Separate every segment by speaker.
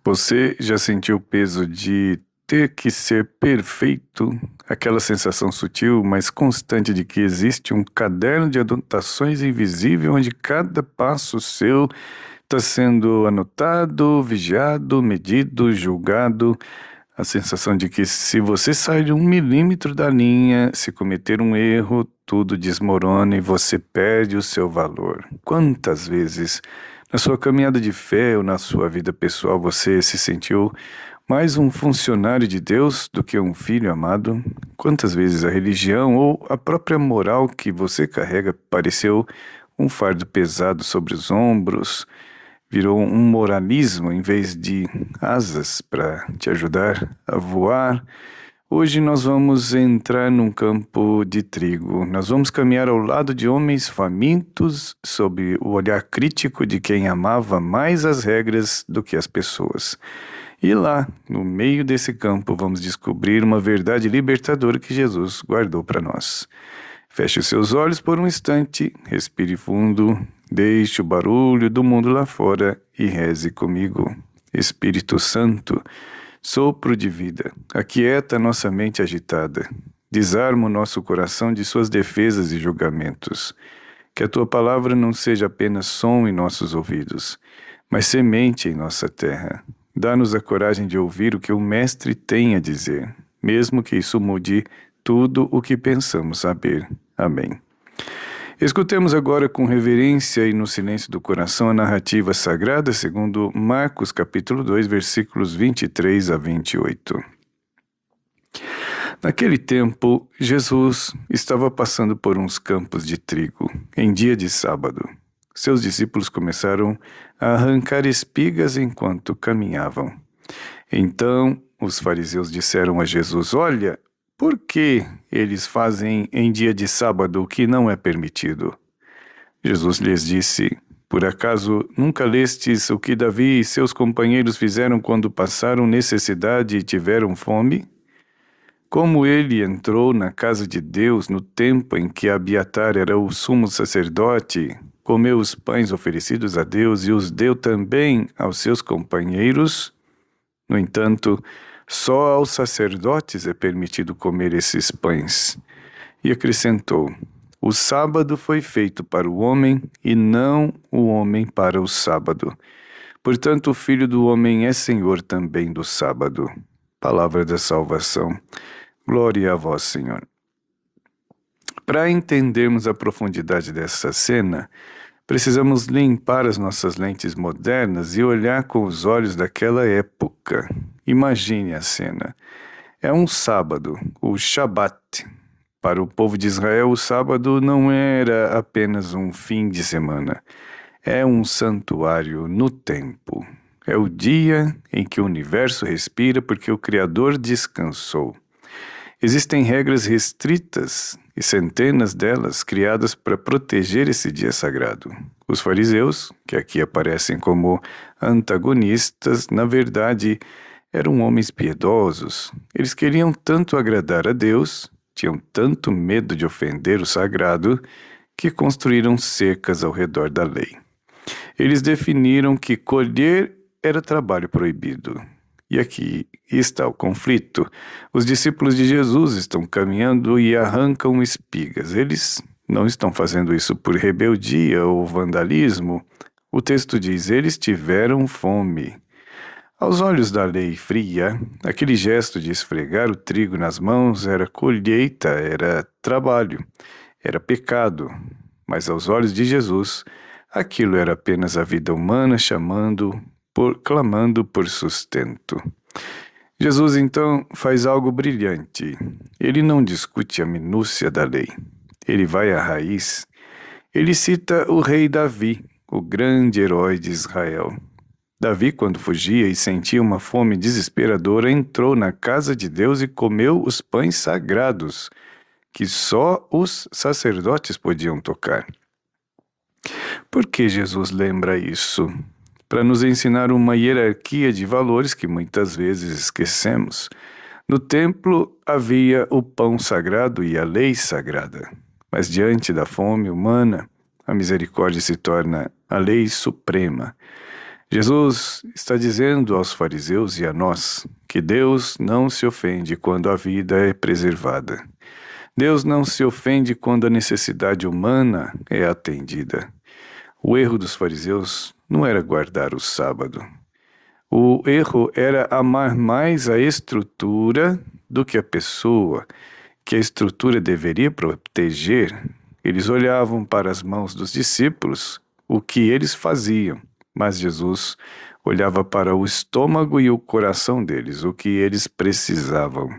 Speaker 1: Você já sentiu o peso de ter que ser perfeito? Aquela sensação sutil, mas constante de que existe um caderno de anotações invisível onde cada passo seu está sendo anotado, vigiado, medido, julgado. A sensação de que se você sair 1 milímetro da linha, se cometer um erro, tudo desmorona e você perde o seu valor. Quantas vezes na sua caminhada de fé ou na sua vida pessoal você se sentiu mais um funcionário de Deus do que um filho amado? Quantas vezes a religião ou a própria moral que você carrega pareceu um fardo pesado sobre os ombros? Virou um moralismo em vez de asas para te ajudar a voar. Hoje nós vamos entrar num campo de trigo. Nós vamos caminhar ao lado de homens famintos, sob o olhar crítico de quem amava mais as regras do que as pessoas. E lá, no meio desse campo, vamos descobrir uma verdade libertadora que Jesus guardou para nós. Feche os seus olhos por um instante, respire fundo, deixe o barulho do mundo lá fora e reze comigo. Espírito Santo, sopro de vida, aquieta nossa mente agitada, desarma o nosso coração de suas defesas e julgamentos. Que a tua palavra não seja apenas som em nossos ouvidos, mas semente em nossa terra. Dá-nos a coragem de ouvir o que o Mestre tem a dizer, mesmo que isso mude tudo o que pensamos saber. Amém. Escutemos agora com reverência e no silêncio do coração a narrativa sagrada segundo Marcos capítulo 2, versículos 23 a 28. Naquele tempo, Jesus estava passando por uns campos de trigo, em dia de sábado. Seus discípulos começaram a arrancar espigas enquanto caminhavam. Então, os fariseus disseram a Jesus: Olha, por que eles fazem em dia de sábado o que não é permitido? Jesus lhes disse: Por acaso nunca lestes o que Davi e seus companheiros fizeram quando passaram necessidade e tiveram fome? Como ele entrou na casa de Deus no tempo em que Abiatar era o sumo sacerdote, comeu os pães oferecidos a Deus e os deu também aos seus companheiros? No entanto, só aos sacerdotes é permitido comer esses pães. E acrescentou: O sábado foi feito para o homem e não o homem para o sábado. Portanto, o Filho do Homem é Senhor também do sábado. Palavra da salvação. Glória a vós, Senhor. Para entendermos a profundidade dessa cena, precisamos limpar as nossas lentes modernas e olhar com os olhos daquela época. Imagine a cena. É um sábado, o Shabat. Para o povo de Israel, o sábado não era apenas um fim de semana. É um santuário no tempo. É o dia em que o universo respira porque o Criador descansou. Existem regras restritas e centenas delas criadas para proteger esse dia sagrado. Os fariseus, que aqui aparecem como antagonistas, na verdade, eram homens piedosos. Eles queriam tanto agradar a Deus, tinham tanto medo de ofender o sagrado, que construíram cercas ao redor da lei. Eles definiram que colher era trabalho proibido. E aqui está o conflito. Os discípulos de Jesus estão caminhando e arrancam espigas. Eles não estão fazendo isso por rebeldia ou vandalismo. O texto diz: eles tiveram fome. Aos olhos da lei fria, aquele gesto de esfregar o trigo nas mãos era colheita, era trabalho, era pecado. Mas aos olhos de Jesus, aquilo era apenas a vida humana clamando por sustento. Jesus então faz algo brilhante. Ele não discute a minúcia da lei. Ele vai à raiz. Ele cita o rei Davi, o grande herói de Israel. Davi, quando fugia e sentia uma fome desesperadora, entrou na casa de Deus e comeu os pães sagrados, que só os sacerdotes podiam tocar. Por que Jesus lembra isso? Para nos ensinar uma hierarquia de valores que muitas vezes esquecemos. No templo havia o pão sagrado e a lei sagrada, mas diante da fome humana, a misericórdia se torna a lei suprema. Jesus está dizendo aos fariseus e a nós que Deus não se ofende quando a vida é preservada. Deus não se ofende quando a necessidade humana é atendida. O erro dos fariseus não era guardar o sábado. O erro era amar mais a estrutura do que a pessoa, que a estrutura deveria proteger. Eles olhavam para as mãos dos discípulos, o que eles faziam, mas Jesus olhava para o estômago e o coração deles, o que eles precisavam.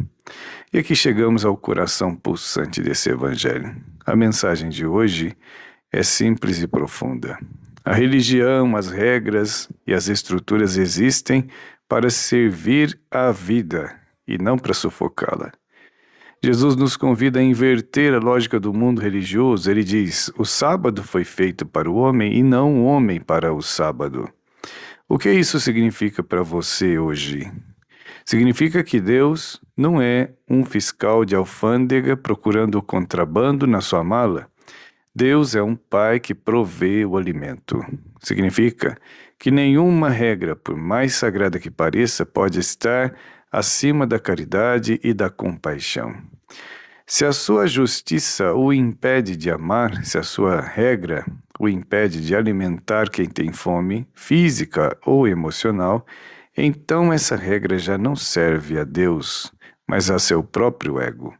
Speaker 1: E aqui chegamos ao coração pulsante desse evangelho. A mensagem de hoje é simples e profunda. A religião, as regras e as estruturas existem para servir a vida e não para sufocá-la. Jesus nos convida a inverter a lógica do mundo religioso. Ele diz: o sábado foi feito para o homem e não o homem para o sábado. O que isso significa para você hoje? Significa que Deus não é um fiscal de alfândega procurando o contrabando na sua mala. Deus é um pai que provê o alimento. Significa que nenhuma regra, por mais sagrada que pareça, pode estar acima da caridade e da compaixão. Se a sua justiça o impede de amar, se a sua regra o impede de alimentar quem tem fome, física ou emocional, então essa regra já não serve a Deus, mas a seu próprio ego.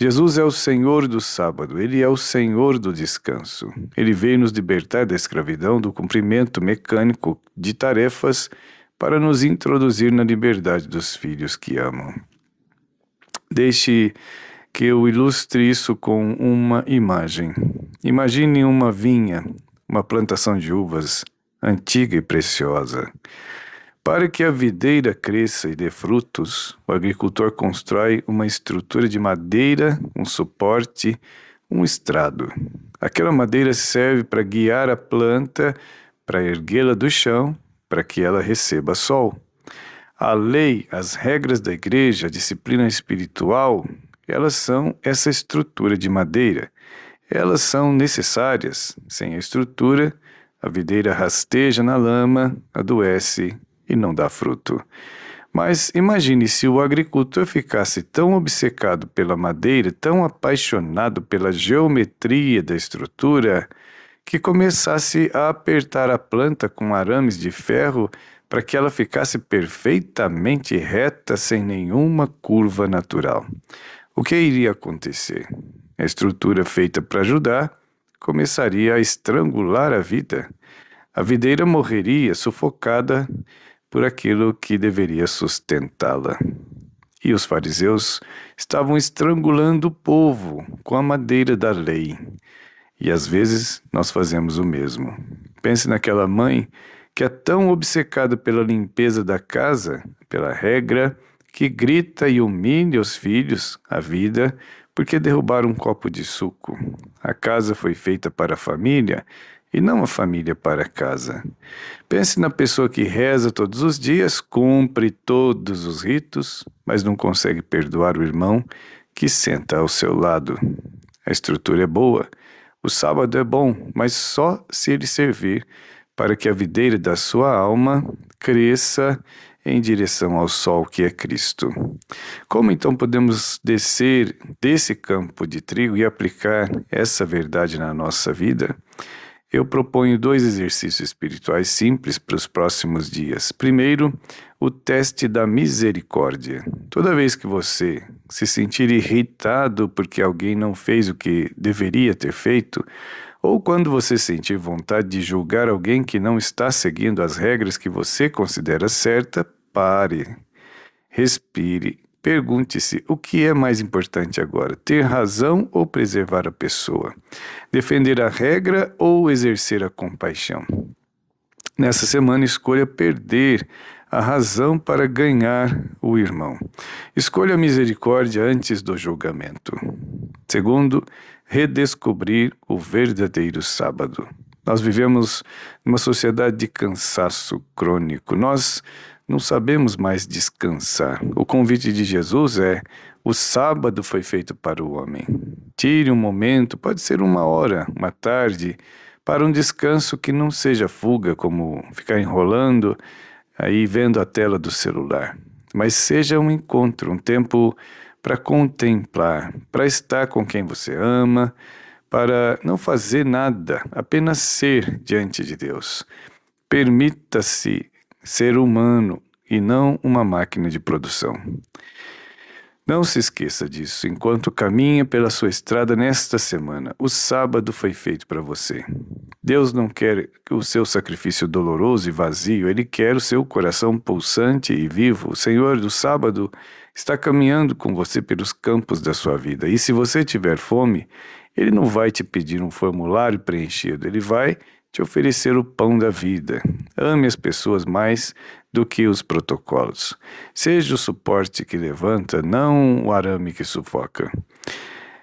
Speaker 1: Jesus é o Senhor do sábado, Ele é o Senhor do descanso. Ele veio nos libertar da escravidão, do cumprimento mecânico de tarefas, para nos introduzir na liberdade dos filhos que amam. Deixe que eu ilustre isso com uma imagem. Imagine uma vinha, uma plantação de uvas, antiga e preciosa. Para que a videira cresça e dê frutos, o agricultor constrói uma estrutura de madeira, um suporte, um estrado. Aquela madeira serve para guiar a planta, para erguê-la do chão, para que ela receba sol. A lei, as regras da igreja, a disciplina espiritual, elas são essa estrutura de madeira. Elas são necessárias. Sem a estrutura, a videira rasteja na lama, adoece e não dá fruto. Mas imagine se o agricultor ficasse tão obcecado pela madeira, tão apaixonado pela geometria da estrutura, que começasse a apertar a planta com arames de ferro para que ela ficasse perfeitamente reta, sem nenhuma curva natural. O que iria acontecer? A estrutura feita para ajudar começaria a estrangular a vida. A videira morreria sufocada por aquilo que deveria sustentá-la. E os fariseus estavam estrangulando o povo com a madeira da lei. E às vezes nós fazemos o mesmo. Pense naquela mãe que é tão obcecada pela limpeza da casa, pela regra, que grita e humilha os filhos, a vida, porque derrubaram um copo de suco. A casa foi feita para a família e não a família para a casa. Pense na pessoa que reza todos os dias, cumpre todos os ritos, mas não consegue perdoar o irmão que senta ao seu lado. A estrutura é boa, o sábado é bom, mas só se ele servir para que a videira da sua alma cresça em direção ao sol que é Cristo. Como então podemos descer desse campo de trigo e aplicar essa verdade na nossa vida? Eu proponho 2 exercícios espirituais simples para os próximos dias. Primeiro, o teste da misericórdia. Toda vez que você se sentir irritado porque alguém não fez o que deveria ter feito, ou quando você sentir vontade de julgar alguém que não está seguindo as regras que você considera certa, pare, respire, pergunte-se o que é mais importante agora, ter razão ou preservar a pessoa, defender a regra ou exercer a compaixão. Nessa semana, escolha perder a razão para ganhar o irmão. Escolha a misericórdia antes do julgamento. Segundo, redescobrir o verdadeiro sábado. Nós vivemos numa sociedade de cansaço crônico. Nós não sabemos mais descansar. O convite de Jesus é: o sábado foi feito para o homem. Tire um momento, pode ser 1 hora, uma tarde, para um descanso que não seja fuga, como ficar enrolando aí vendo a tela do celular, mas seja um encontro, um tempo para contemplar, para estar com quem você ama, para não fazer nada, apenas ser diante de Deus. Permita-se ser humano e não uma máquina de produção. Não se esqueça disso enquanto caminha pela sua estrada nesta semana. O sábado foi feito para você. Deus não quer o seu sacrifício doloroso e vazio, Ele quer o seu coração pulsante e vivo. O Senhor do sábado está caminhando com você pelos campos da sua vida. E se você tiver fome, Ele não vai te pedir um formulário preenchido, Ele vai te oferecer o pão da vida. Ame as pessoas mais do que os protocolos. Seja o suporte que levanta, não o arame que sufoca.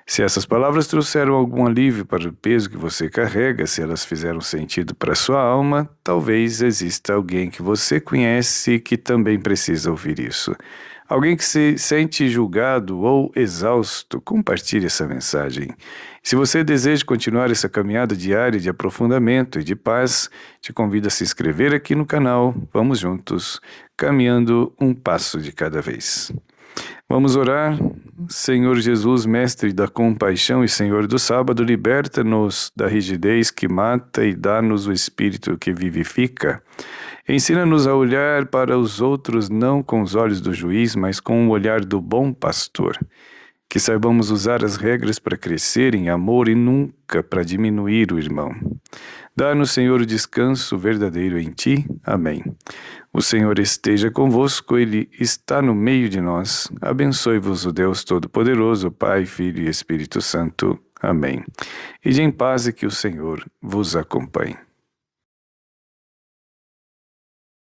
Speaker 1: Se essas palavras trouxeram algum alívio para o peso que você carrega, se elas fizeram sentido para a sua alma, talvez exista alguém que você conhece que também precisa ouvir isso. Alguém que se sente julgado ou exausto, compartilhe essa mensagem. Se você deseja continuar essa caminhada diária de aprofundamento e de paz, te convido a se inscrever aqui no canal. Vamos juntos, caminhando um passo de cada vez. Vamos orar. Senhor Jesus, Mestre da compaixão e Senhor do sábado, liberta-nos da rigidez que mata e dá-nos o Espírito que vivifica. Ensina-nos a olhar para os outros não com os olhos do juiz, mas com o olhar do bom pastor. Que saibamos usar as regras para crescer em amor e nunca para diminuir o irmão. Dá-nos, Senhor, o descanso verdadeiro em Ti. Amém. O Senhor esteja convosco, Ele está no meio de nós. Abençoe-vos o Deus Todo-Poderoso, Pai, Filho e Espírito Santo. Amém. Ide em paz e que o Senhor vos acompanhe.